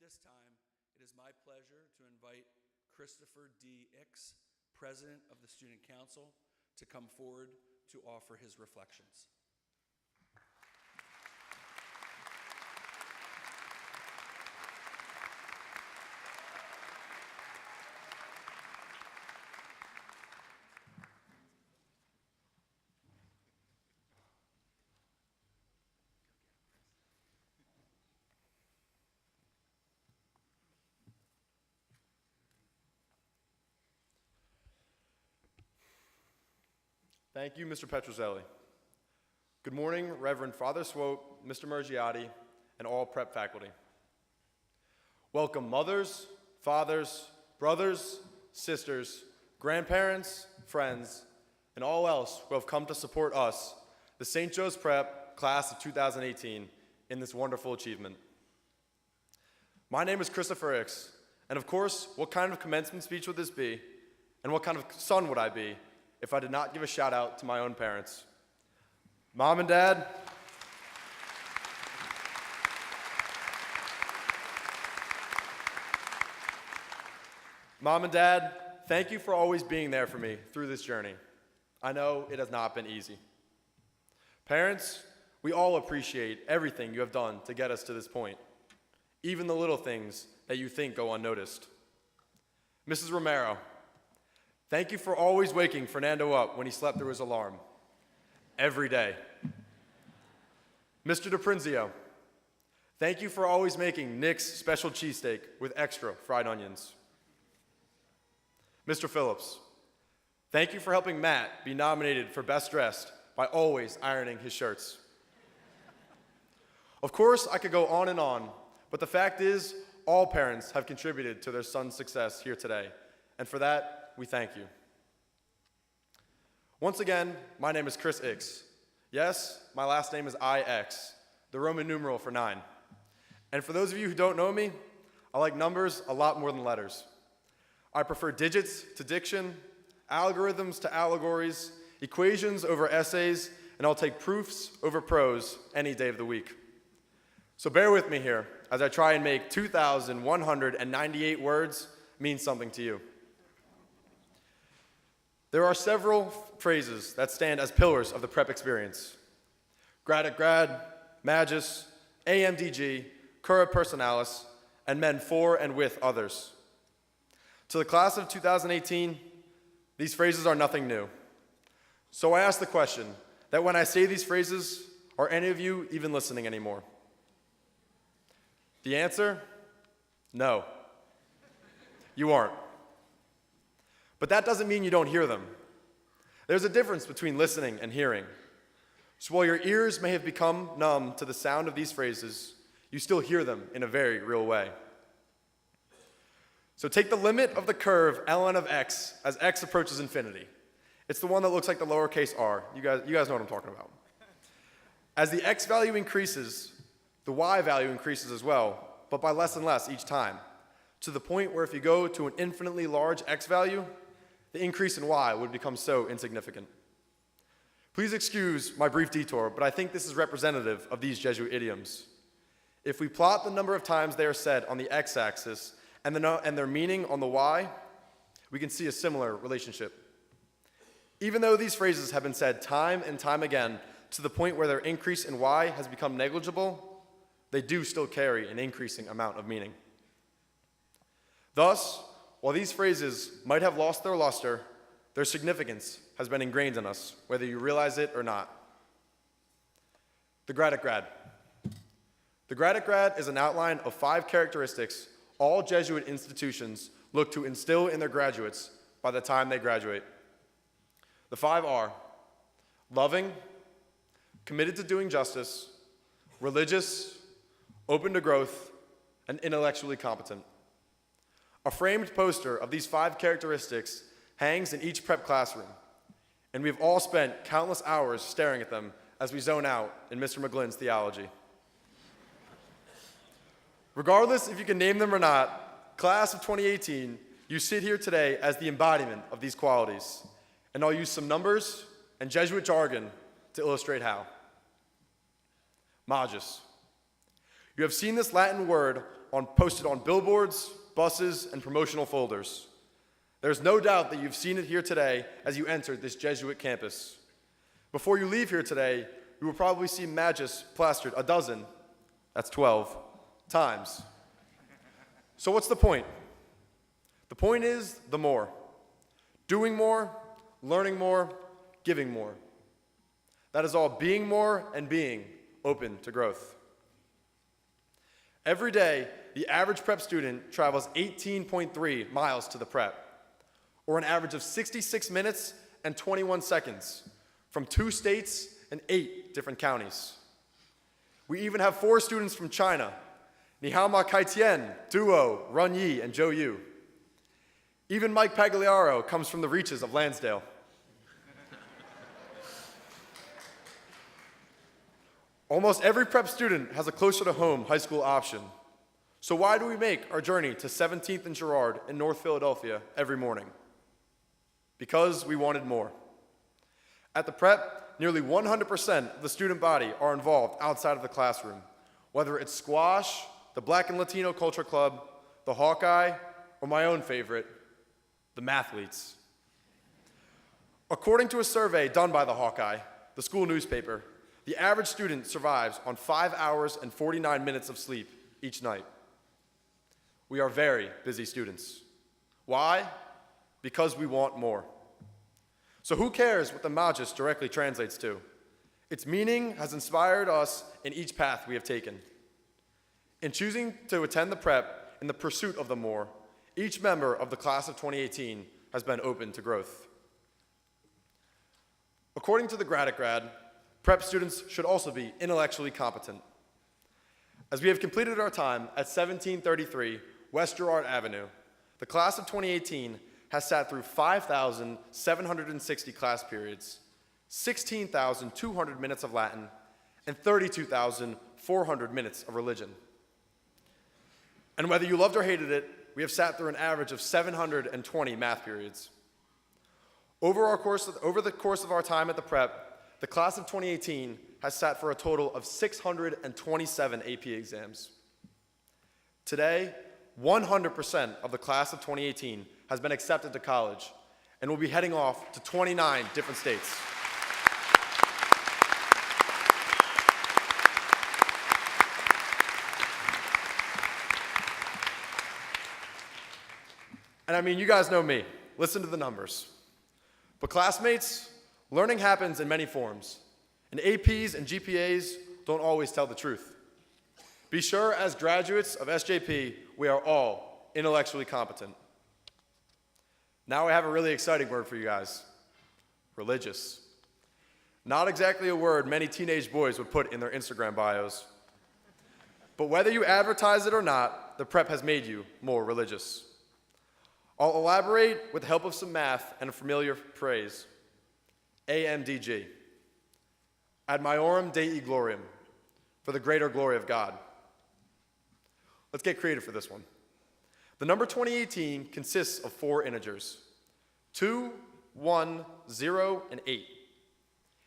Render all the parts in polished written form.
this time, it is my pleasure to invite Christopher D. Ix, President of the Student Council, to come forward to offer his reflections. Thank you, Mr. Petrozelli. Good morning, Reverend Father Swope, Mr. Mergiati, and all prep faculty. Welcome mothers, fathers, brothers, sisters, grandparents, friends, and all else who have come to support us, the St. Joe's Prep class of 2018, in this wonderful achievement. My name is Christopher Ix, and of course, what kind of commencement speech would this be, and what kind of son would I be if I did not give a shout out to my own parents? Mom and Dad, thank you for always being there for me through this journey. I know it has not been easy. Parents, we all appreciate everything you have done to get us to this point, even the little things that you think go unnoticed. Mrs. Romero, thank you for always waking Fernando up when he slept through his alarm. Every day. Mr. DiPrinzio, thank you for always making Nick's special cheesesteak with extra fried onions. Mr. Phillips, thank you for helping Matt be nominated for Best Dressed by always ironing his shirts. Of course, I could go on and on, but the fact is, all parents have contributed to their son's success here today, and for that, we thank you. Once again, my name is Chris Ix. Yes, my last name is IX, the Roman numeral for 9. And for those of you who don't know me, I like numbers a lot more than letters. I prefer digits to diction, algorithms to allegories, equations over essays, and I'll take proofs over prose any day of the week. So bear with me here as I try and make 2,198 words mean something to you. There are several phrases that stand as pillars of the prep experience. Grad at grad, magis, AMDG, cura personalis, and men for and with others. To the class of 2018, these phrases are nothing new. So I ask the question that when I say these phrases, are any of you even listening anymore? The answer? No. You aren't. But that doesn't mean you don't hear them. There's a difference between listening and hearing. So while your ears may have become numb to the sound of these phrases, you still hear them in a very real way. So take the limit of the curve ln of x as x approaches infinity. It's the one that looks like the lowercase r. You guys know what I'm talking about. As the x value increases, the y value increases as well, but by less and less each time, to the point where if you go to an infinitely large x value, the increase in y would become so insignificant. Please excuse my brief detour, but I think this is representative of these Jesuit idioms. If we plot the number of times they are said on the x-axis and their meaning on the y, we can see a similar relationship. Even though these phrases have been said time and time again to the point where their increase in y has become negligible, they do still carry an increasing amount of meaning. Thus, while these phrases might have lost their luster, their significance has been ingrained in us, whether you realize it or not. The grad at grad. The grad at grad is an outline of 5 characteristics all Jesuit institutions look to instill in their graduates by the time they graduate. The 5 are loving, committed to doing justice, religious, open to growth, and intellectually competent. A framed poster of these 5 characteristics hangs in each prep classroom, and we've all spent countless hours staring at them as we zone out in Mr. McGlynn's theology. Regardless if you can name them or not, class of 2018, you sit here today as the embodiment of these qualities, and I'll use some numbers and Jesuit jargon to illustrate how. Magis. You have seen this Latin word posted on billboards, buses, and promotional folders. There's no doubt that you've seen it here today as you entered this Jesuit campus. Before you leave here today, you will probably see Magus plastered 12, that's 12, times. So what's the point? The point is the more. Doing more, learning more, giving more. That is all being more and being open to growth. Every day, the average prep student travels 18.3 miles to the prep, or an average of 66 minutes and 21 seconds from 2 states and 8 different counties. We even have 4 students from China, Nihao Ma Kai Tian, Duo, Run Yi, and Zhou Yu. Even Mike Pagliaro comes from the reaches of Lansdale. Almost every prep student has a closer-to-home high school option. So why do we make our journey to 17th and Girard in North Philadelphia every morning? Because we wanted more. At the prep, nearly 100% of the student body are involved outside of the classroom, whether it's squash, the Black and Latino Culture Club, the Hawkeye, or my own favorite, the Mathletes. According to a survey done by the Hawkeye, the school newspaper, the average student survives on 5 hours and 49 minutes of sleep each night. We are very busy students. Why? Because we want more. So who cares what the Magus directly translates to? Its meaning has inspired us in each path we have taken. In choosing to attend the prep in the pursuit of the more, each member of the class of 2018 has been open to growth. According to the Grad, prep students should also be intellectually competent. As we have completed our time at 1733 West Girard Avenue, the class of 2018 has sat through 5,760 class periods, 16,200 minutes of Latin, and 32,400 minutes of religion. And whether you loved or hated it, we have sat through an average of 720 math periods. Over the course of our time at the prep, the class of 2018 has sat for a total of 627 AP exams. Today, 100% of the class of 2018 has been accepted to college and will be heading off to 29 different states. And I mean, you guys know me. Listen to the numbers. But classmates, learning happens in many forms, and APs and GPAs don't always tell the truth. Be sure, as graduates of SJP, we are all intellectually competent. Now I have a really exciting word for you guys: religious. Not exactly a word many teenage boys would put in their Instagram bios. But whether you advertise it or not, the prep has made you more religious. I'll elaborate with the help of some math and a familiar phrase: AMDG, ad maiorem Dei gloriam, for the greater glory of God. Let's get creative for this one. The number 2018 consists of 4 integers: 2, 1, 0, and 8.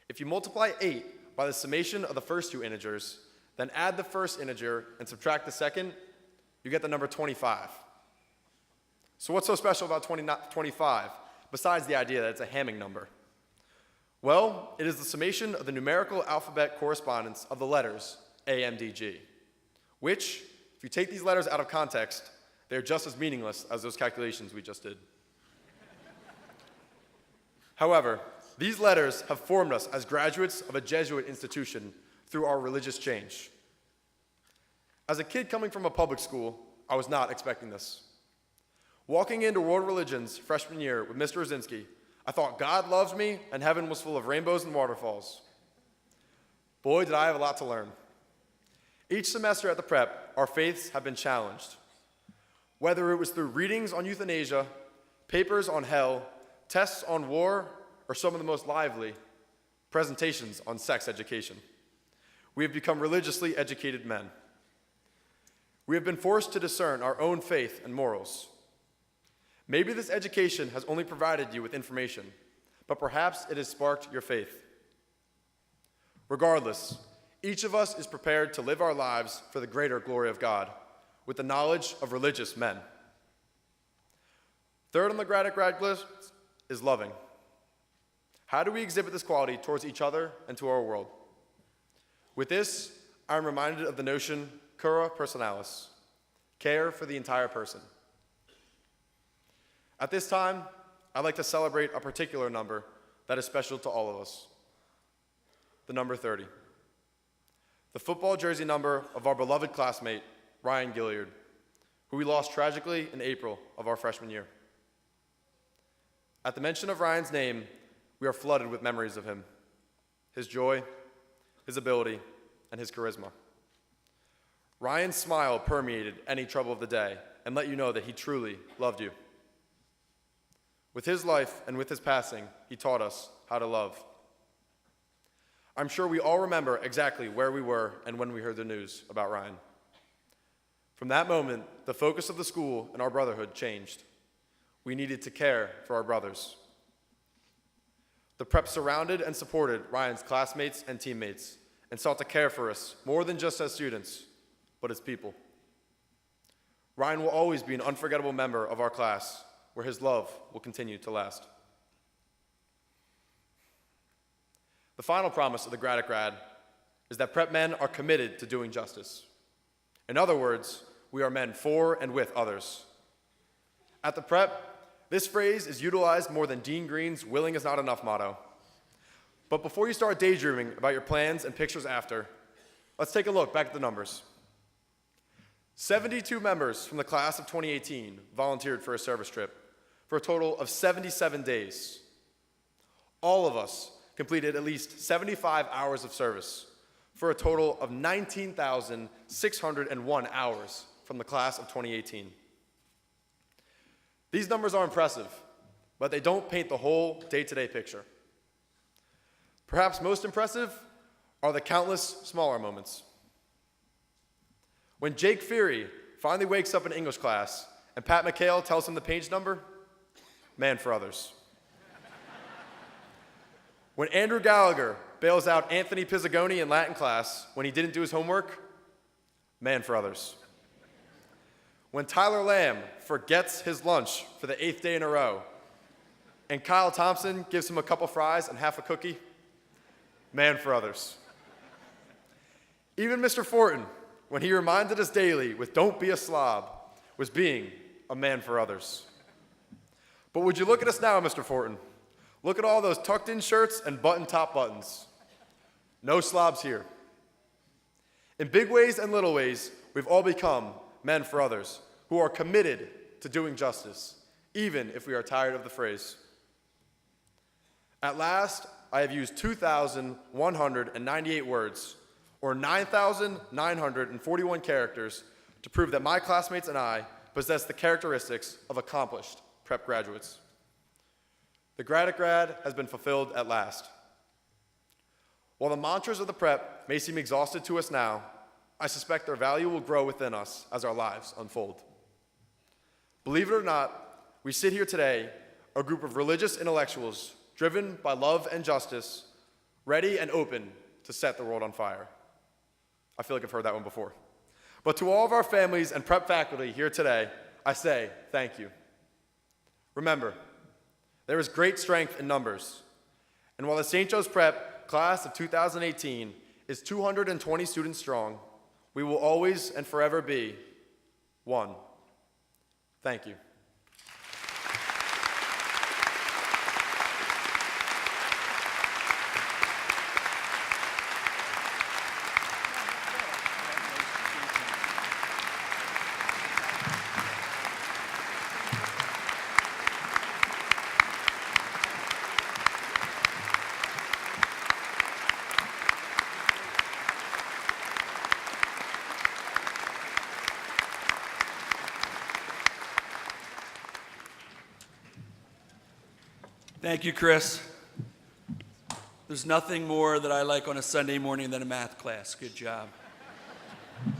If you multiply 8 by the summation of the first 2 integers, then add the first integer and subtract the second, you get the number 25. So what's so special about 25, besides the idea that it's a Hamming number? Well, it is the summation of the numerical alphabet correspondence of the letters AMDG, which, if you take these letters out of context, they're just as meaningless as those calculations we just did. However, these letters have formed us as graduates of a Jesuit institution through our religious change. As a kid coming from a public school, I was not expecting this. Walking into World Religions freshman year with Mr. Rosinski, I thought God loves me and heaven was full of rainbows and waterfalls. Boy, did I have a lot to learn. Each semester at the prep, our faiths have been challenged. Whether it was through readings on euthanasia, papers on hell, tests on war, or some of the most lively, presentations on sex education, we have become religiously educated men. We have been forced to discern our own faith and morals. Maybe this education has only provided you with information, but perhaps it has sparked your faith. Regardless, each of us is prepared to live our lives for the greater glory of God, with the knowledge of religious men. Third on the grad list is loving. How do we exhibit this quality towards each other and to our world? With this, I'm reminded of the notion cura personalis, care for the entire person. At this time, I'd like to celebrate a particular number that is special to all of us, the number 30. The football jersey number of our beloved classmate, Ryan Gilliard, who we lost tragically in April of our freshman year. At the mention of Ryan's name, we are flooded with memories of him, his joy, his ability, and his charisma. Ryan's smile permeated any trouble of the day and let you know that he truly loved you. With his life and with his passing, he taught us how to love. I'm sure we all remember exactly where we were and when we heard the news about Ryan. From that moment, the focus of the school and our brotherhood changed. We needed to care for our brothers. The prep surrounded and supported Ryan's classmates and teammates and sought to care for us more than just as students, but as people. Ryan will always be an unforgettable member of our class, where his love will continue to last. The final promise of the grad is that prep men are committed to doing justice. In other words, we are men for and with others. At the prep, this phrase is utilized more than Dean Green's willing is not enough motto. But before you start daydreaming about your plans and pictures after, let's take a look back at the numbers. 72 members from the class of 2018 volunteered for a service trip for a total of 77 days. All of us completed at least 75 hours of service for a total of 19,601 hours from the class of 2018. These numbers are impressive, but they don't paint the whole day-to-day picture. Perhaps most impressive are the countless smaller moments. When Jake Feary finally wakes up in English class and Pat McHale tells him the page number, man for others. When Andrew Gallagher bails out Anthony Pizzagoni in Latin class when he didn't do his homework, man for others. When Tyler Lamb forgets his lunch for the 8th day in a row, and Kyle Thompson gives him a couple fries and half a cookie, man for others. Even Mr. Fortin, when he reminded us daily with "don't be a slob," was being a man for others. But would you look at us now, Mr. Fortin? Look at all those tucked-in shirts and button-top buttons. No slobs here. In big ways and little ways, we've all become men for others who are committed to doing justice, even if we are tired of the phrase. At last, I have used 2,198 words, or 9,941 characters, to prove that my classmates and I possess the characteristics of accomplished prep graduates. The grad has been fulfilled at last. While the mantras of the prep may seem exhausted to us now, I suspect their value will grow within us as our lives unfold. Believe it or not, we sit here today, a group of religious intellectuals driven by love and justice, ready and open to set the world on fire. I feel like I've heard that one before. But to all of our families and prep faculty here today, I say thank you. Remember, there is great strength in numbers. And while the St. Joe's Prep class of 2018 is 220 students strong, we will always and forever be one. Thank you. Thank you, Chris. There's nothing more that I like on a Sunday morning than a math class. Good job.